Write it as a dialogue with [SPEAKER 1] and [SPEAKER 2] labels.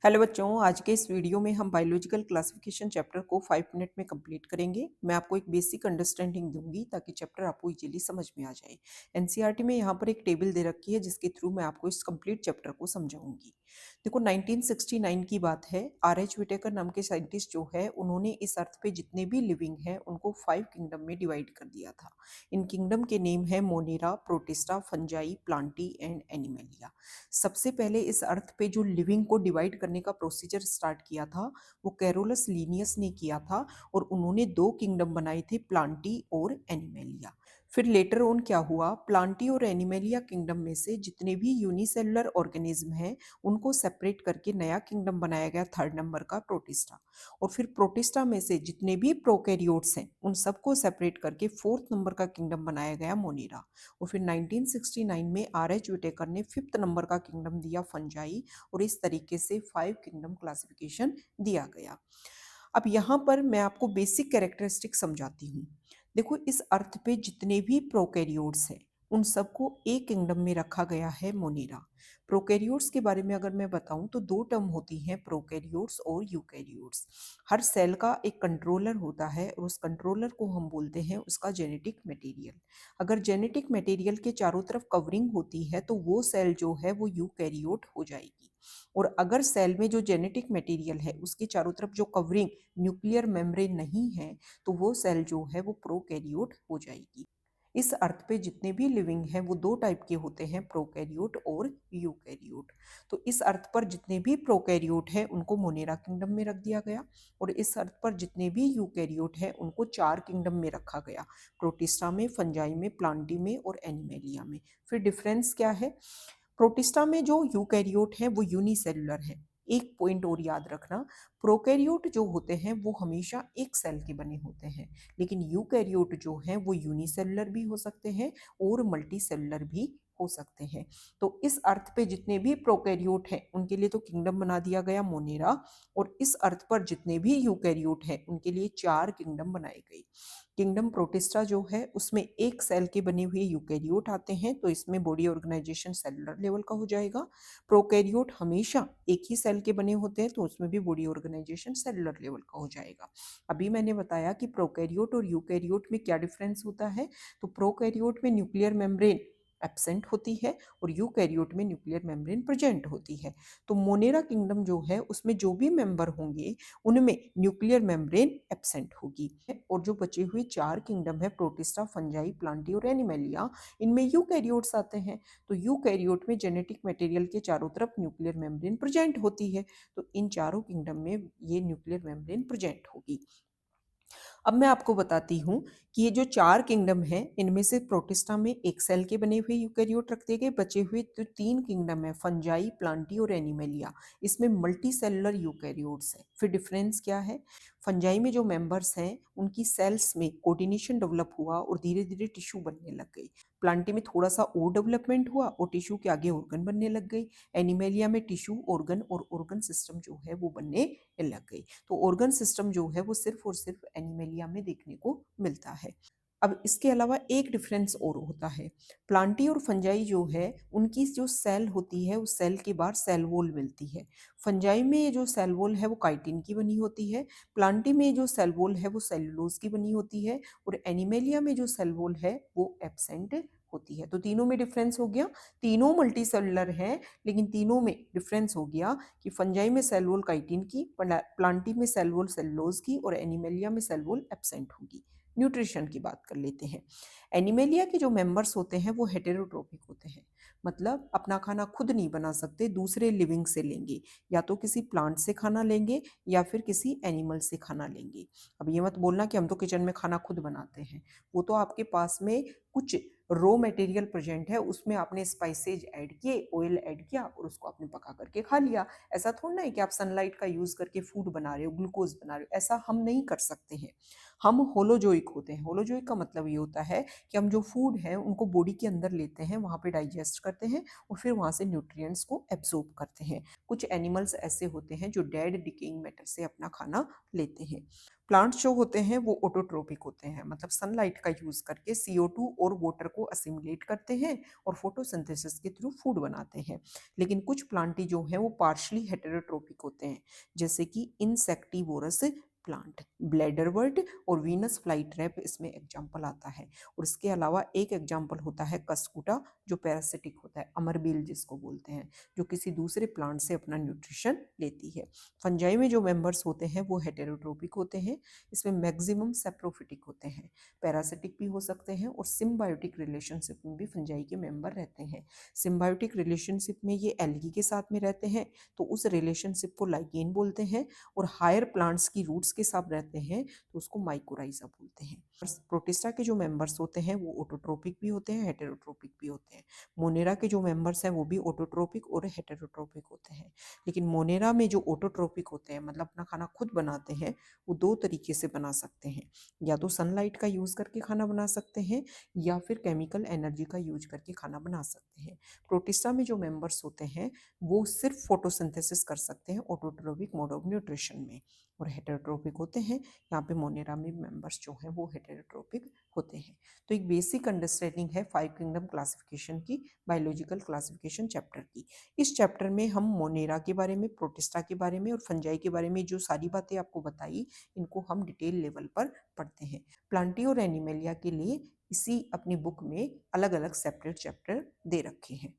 [SPEAKER 1] Hello बच्चों, आज के इस वीडियो में हम बायोलॉजिकल क्लासिफिकेशन चैप्टर को 5 मिनट में कंप्लीट करेंगे। मैं आपको एक बेसिक अंडरस्टैंडिंग दूंगी ताकि चैप्टर आपको इजीली समझ में आ जाए। एनसीईआरटी में यहाँ पर एक टेबल दे रखी है जिसके थ्रू मैं आपको इस कंप्लीट चैप्टर को समझाऊंगी। देखो 1969 की बात है। R.H. विटेकर नाम के साइंटिस्ट जो है उन्होंने इस अर्थ पे जितने भी लिविंग हैं उनको 5 किंगडम में डिवाइड कर दिया था। इन किंगडम के नेम है Monera, protista, fungi, Plantae and animalia. सबसे पहले इस अर्थ पे जो लिविंग को डिवाइड करने का प्रोसीजर स्टार्ट किया था वो कैरोलस लीनियस ने किया था और उन्होंने दो किंगडम बनाए थे, प्लांटी और एनिमेलिया। फिर लेटर ऑन क्या हुआ, प्लांटी और एनिमेलिया किंगडम में से जितने भी यूनिसेलुलर ऑर्गेनिज्म हैं उनको सेपरेट करके नया किंगडम बनाया गया, 3rd नंबर का प्रोटिस्टा। और फिर प्रोटिस्टा में से जितने भी प्रोकैरियोट्स हैं उन सबको सेपरेट करके 4th नंबर का किंगडम बनाया गया, मोनेरा। और फिर 1969 में R.H. विटेकर ने 5th नंबर का किंगडम दिया, फंजाई। और इस तरीके से 5 किंगडम क्लासिफिकेशन दिया गया। अब यहाँ पर मैं आपको बेसिक कैरेक्टरिस्टिक समझाती हूँ। देखो, इस अर्थ पे जितने भी प्रोकैरियोट्स हैं उन सबको एक किंगडम में रखा गया है, मोनेरा। प्रोकैरियोट्स के बारे में अगर मैं बताऊं तो दो टर्म होती हैं, प्रोकैरियोट्स और यूकैरियोट्स। हर सेल का एक कंट्रोलर होता है और उस कंट्रोलर को हम बोलते हैं उसका जेनेटिक मटेरियल। अगर जेनेटिक मटेरियल के चारों तरफ कवरिंग होती है तो वो सेल जो है वो यूकैरियोट हो जाएगी। और अगर सेल में जो जेनेटिक मटेरियल है उसके चारों तरफ जो कवरिंग न्यूक्लियर मेम्ब्रेन नहीं है तो वो सेल जो है वो प्रोकैरियोट हो जाएगी। इस अर्थ पे जितने भी लिविंग हैं वो दो टाइप के होते हैं, प्रोकैरियोट और यूकैरियोट। तो इस अर्थ पर जितने भी प्रोकैरियोट हैं उनको मोनेरा किंगडम में रख दिया गया और इस अर्थ पर जितने भी यूकैरियोट हैं उनको 4 किंगडम में रखा गया, प्रोटिस्टा में, फंजाई में, प्लांटी में और एनिमेलिया में। फिर डिफरेंस क्या है, प्रोटिस्टा में जो यूकैरियोट है वो यूनिसेलुलर है। एक पॉइंट और याद रखना, प्रोकैरियोट जो होते हैं वो हमेशा एक सेल के बने होते हैं, लेकिन यूकैरियोट जो हैं वो यूनिसेलुलर भी हो सकते हैं और मल्टी सेलुलर भी हो सकते हैं। तो इस अर्थ पे जितने भी प्रोकैरियोट हैं उनके लिए तो किंगडम बना दिया गया, मोनेरा। और इस अर्थ पर जितने भी यूकैरियोट हैं उनके लिए 4 किंगडम बनाए गए। किंगडम प्रोटिस्टा जो है उसमें एक सेल के बने हुए यूकैरियोट आते हैं, तो इसमें बॉडी ऑर्गेनाइजेशन सेलुलर लेवल का हो जाएगा। प्रोकैरियोट हमेशा एक ही सेल के बने होते हैं तो उसमें भी बॉडी ऑर्गेनाइजेशन सेलुलर लेवल का हो जाएगा। अभी मैंने बताया कि प्रोकैरियोट और यूकैरियोट में क्या डिफरेंस होता है। तो प्रोकैरियोट में न्यूक्लियर मेम्ब्रेन एब्सेंट होती है और यूकैरियोट में न्यूक्लियर मेम्ब्रेन प्रेजेंट होती है। तो मोनेरा किंगडम जो है उसमें जो भी मेंबर होंगे उनमें न्यूक्लियर मेम्ब्रेन एब्सेंट होगी। और जो बचे हुए 4 किंगडम है, प्रोटिस्टा, फंजाई, प्लांटी और एनिमेलिया, इनमें यूकैरियोट्स आते हैं। तो यूकैरियोट में जेनेटिक मटेरियल के चारों तरफ न्यूक्लियर मेम्ब्रेन प्रेजेंट होती है, तो इन चारों किंगडम में ये न्यूक्लियर मेम्ब्रेन प्रेजेंट होगी। अब मैं आपको बताती हूँ कि ये जो 4 किंगडम हैं इनमें से प्रोटिस्टा में एक सेल के बने हुए यूकैरियोट रख दिए गए, बचे हुए जो 3 किंगडम है, फंजाई, प्लांटी और एनिमेलिया, इसमें मल्टी सेलुलर यूकैरियोट्स है। फिर डिफरेंस क्या है, फंजाई में जो मेंबर्स हैं उनकी सेल्स में कोऑर्डिनेशन डेवलप हुआ और धीरे धीरे टिश्यू बनने लग गई। प्लांटी में थोड़ा सा और डेवलपमेंट हुआ और टिश्यू के आगे ऑर्गन बनने लग गई। एनिमेलिया में टिश्यू, ऑर्गन और ऑर्गन सिस्टम जो है वो बनने लग गई। तो ऑर्गन सिस्टम जो है वो सिर्फ और सिर्फ एनिमेलिया में देखने को मिलता है। अब इसके अलावा एक डिफरेंस और होता है, प्लांटी और फंजाई जो है उनकी जो सेल होती है उस सेल के बाहर सेल वॉल मिलती है। फंजाई में ये जो सेल वॉल है वो काइटिन की बनी होती है, प्लांटी में जो सेल वॉल है वो सेलुलोज की बनी होती है और एनिमेलिया में जो सेल वॉल है वो एब्सेंट होती है। तो तीनों में डिफरेंस हो गया, तीनों मल्टी सेलुलर हैं लेकिन तीनों में डिफरेंस हो गया कि फंजाई में सेल वॉल काइटिन की, प्लांटी में सेल वॉल सेलुलोज की और एनिमेलिया में सेल वॉल एब्सेंट होगी। न्यूट्रिशन की बात कर लेते हैं। एनिमेलिया के जो मेंबर्स होते हैं वो हेटेरोट्रोपिक होते हैं, मतलब अपना खाना खुद नहीं बना सकते, दूसरे लिविंग से लेंगे, या तो किसी प्लांट से खाना लेंगे या फिर किसी एनिमल से खाना लेंगे। अब ये मत बोलना कि हम तो किचन में खाना खुद बनाते हैं, वो तो आपके पास में कुछ रॉ मटेरियल प्रेजेंट है, उसमें आपने स्पाइसेज ऐड किए, ऑयल ऐड किया और उसको आपने पका करके खा लिया। ऐसा थोड़ा ना है कि आप सनलाइट का यूज करके फूड बना रहे हो, ग्लूकोज बना रहे हो, ऐसा हम नहीं कर सकते हैं। हम होलोजोइक होते हैं। होलोजोइक का मतलब ये होता है कि हम जो फूड है उनको बॉडी के अंदर लेते हैं, वहाँ पे डाइजेस्ट करते हैं और फिर वहाँ से न्यूट्रिएंट्स को एब्जॉर्ब करते हैं। कुछ एनिमल्स ऐसे होते हैं जो डेड डिकेइंग मैटर से अपना खाना लेते हैं। प्लांट्स जो होते हैं वो ऑटोट्रोपिक होते हैं, मतलब सनलाइट का यूज करके CO2 और वाटर को असिमुलेट करते हैं और फोटोसिंथेसिस के थ्रू फूड बनाते हैं। लेकिन कुछ प्लांटी जो हैं वो पार्शली हेटेरोट्रोपिक होते हैं, जैसे कि इंसेक्टिवोरस प्लांट, ब्लैडरवर्ट और वीनस फ्लाई ट्रैप इसमें एग्जाम्पल आता है। और इसके अलावा एक एग्जाम्पल होता है कस्कुटा, जो पैरासिटिक होता है, अमरबेल जिसको बोलते हैं, जो किसी दूसरे प्लांट से अपना न्यूट्रिशन लेती है। फंजाई में जो मेंबर्स होते हैं वो हेटेरोट्रोपिक होते हैं, इसमें मैक्सिमम सेप्रोफिटिक होते हैं, पैरासिटिक भी हो सकते हैं और सिम्बायोटिक रिलेशनशिप में भी फंजाई के मेंबर रहते हैं। सिम्बायोटिक रिलेशनशिप में ये एल्गी के साथ में रहते हैं तो उस रिलेशनशिप को लाइगेन बोलते हैं, और हायर प्लांट्स की रूट्स के साथ रहते हैं तो उसको माइकोराइजा बोलते हैं। प्रोटिस्टा के जो मेंबर्स होते हैं वो ऑटोट्रोपिक भी होते हैं, हेटेरोट्रोपिक भी होते हैं। मोनेरा के जो मेंबर्स हैं वो भी ऑटोट्रोपिक और हेटेरोट्रोपिक होते हैं। लेकिन मोनेरा में जो ऑटोट्रोपिक होते हैं, मतलब अपना खाना खुद बनाते हैं, वो दो तरीके से बना सकते हैं। या तो सनलाइट का यूज करके खाना बना सकते हैं या फिर केमिकल एनर्जी का यूज करके खाना बना सकते हैं। प्रोटिस्टा में जो मेंबर्स होते हैं वो सिर्फ फोटोसिंथेसिस कर सकते हैं ऑटोट्रोपिक मोड ऑफ न्यूट्रिशन में, और हेटेरोट्रोपिक होते हैं। यहाँ पे मोनेरा में मेंबर्स जो हैं वो हेटेरोट्रोपिक होते हैं। तो एक बेसिक अंडरस्टैंडिंग है 5 किंगडम क्लासिफिकेशन की, बायोलॉजिकल क्लासिफिकेशन चैप्टर की। इस चैप्टर में हम मोनेरा के बारे में, प्रोटिस्टा के बारे में और फंजाई के बारे में जो सारी बातें आपको बताई, इनको हम डिटेल लेवल पर पढ़ते हैं। प्लांटी और एनिमेलिया के लिए इसी अपनी बुक में अलग अलग सेपरेट चैप्टर दे रखे हैं।